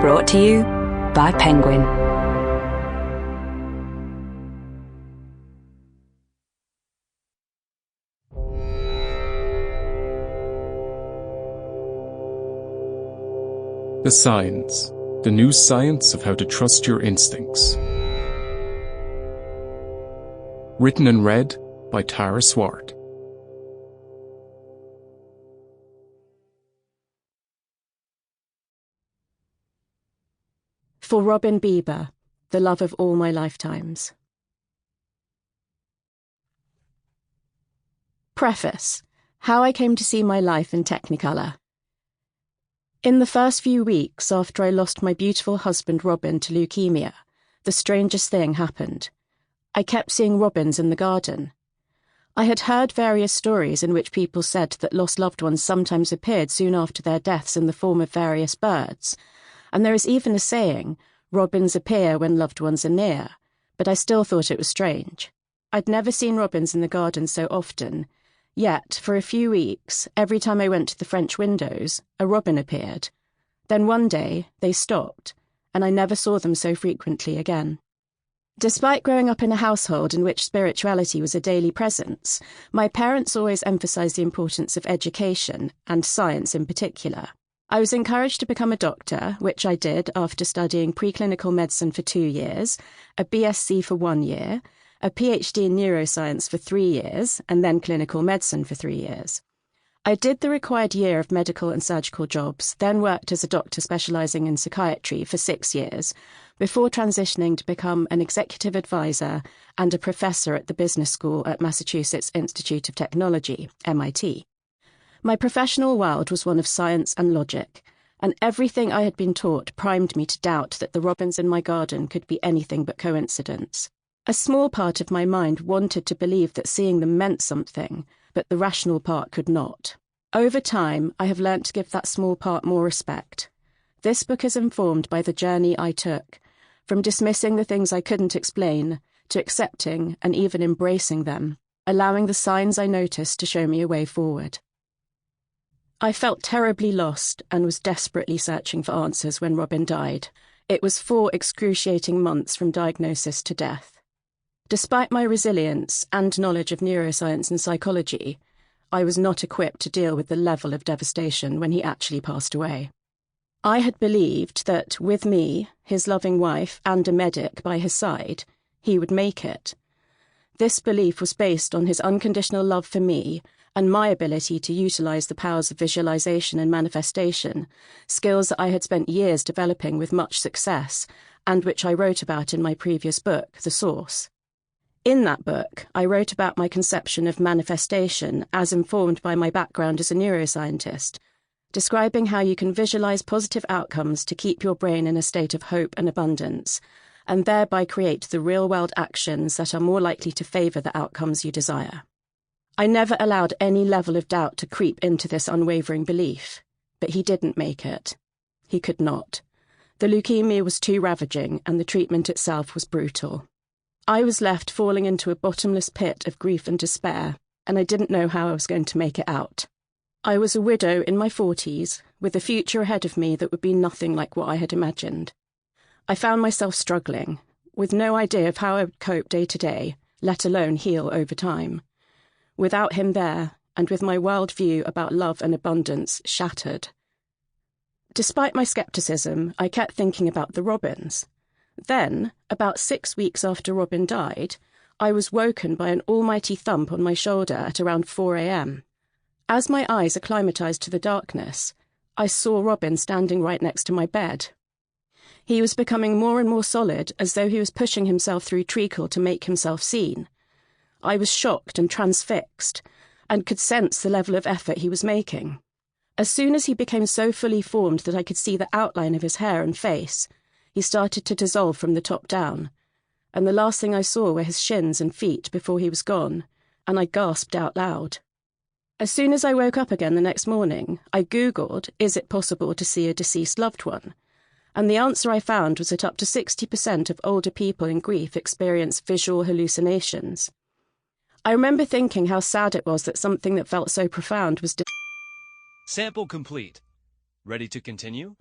Brought to you by Penguin. The Science, the new science of how to trust your instincts. Written and read by Tara Swart. For Robin Bieber, the love of all my lifetimes. Preface: How I came to see my life in Technicolor. In the first few weeks after I lost my beautiful husband Robin to leukemia, the strangest thing happened. I kept seeing robins in the garden. I had heard various stories in which people said that lost loved ones sometimes appeared soon after their deaths in the form of various birds, and there is even a saying, robins appear when loved ones are near, but I still thought it was strange. I'd never seen robins in the garden so often. Yet, for a few weeks, every time I went to the French windows, a robin appeared. Then one day, they stopped, and I never saw them so frequently again. Despite growing up in a household in which spirituality was a daily presence, my parents always emphasised the importance of education, and science in particular. I was encouraged to become a doctor, which I did after studying preclinical medicine for 2 years, a BSc for 1 year, a PhD in neuroscience for 3 years, and then clinical medicine for 3 years. I did the required year of medical and surgical jobs, then worked as a doctor specialising in psychiatry for 6 years, before transitioning to become an executive advisor and a professor at the business school at Massachusetts Institute of Technology, MIT. My professional world was one of science and logic, and everything I had been taught primed me to doubt that the robins in my garden could be anything but coincidence. A small part of my mind wanted to believe that seeing them meant something, but the rational part could not. Over time, I have learnt to give that small part more respect. This book is informed by the journey I took, from dismissing the things I couldn't explain, to accepting and even embracing them, allowing the signs I noticed to show me a way forward. I felt terribly lost and was desperately searching for answers when Robin died. It was 4 excruciating months from diagnosis to death. Despite my resilience and knowledge of neuroscience and psychology, I was not equipped to deal with the level of devastation when he actually passed away. I had believed that, with me, his loving wife, and a medic by his side, he would make it. This belief was based on his unconditional love for me and my ability to utilise the powers of visualisation and manifestation, skills that I had spent years developing with much success, and which I wrote about in my previous book, The Source. In that book, I wrote about my conception of manifestation as informed by my background as a neuroscientist, describing how you can visualize positive outcomes to keep your brain in a state of hope and abundance, and thereby create the real-world actions that are more likely to favor the outcomes you desire. I never allowed any level of doubt to creep into this unwavering belief, but he didn't make it. He could not. The leukemia was too ravaging, and the treatment itself was brutal. I was left falling into a bottomless pit of grief and despair, and I didn't know how I was going to make it out. I was a widow in my 40s, with a future ahead of me that would be nothing like what I had imagined. I found myself struggling, with no idea of how I would cope day to day, let alone heal over time. Without him there, and with my worldview about love and abundance shattered. Despite my scepticism, I kept thinking about the robins. Then, about 6 weeks after Robin died, I was woken by an almighty thump on my shoulder at around 4 a.m. As my eyes acclimatised to the darkness, I saw Robin standing right next to my bed. He was becoming more and more solid, as though he was pushing himself through treacle to make himself seen. I was shocked and transfixed, and could sense the level of effort he was making. As soon as he became so fully formed that I could see the outline of his hair and face, he started to dissolve from the top down, and the last thing I saw were his shins and feet before he was gone, and I gasped out loud. As soon as I woke up again the next morning, I Googled, is it possible to see a deceased loved one? And the answer I found was that up to 60% of older people in grief experience visual hallucinations. I remember thinking how sad it was that something that felt so profound was... Sample complete. Ready to continue?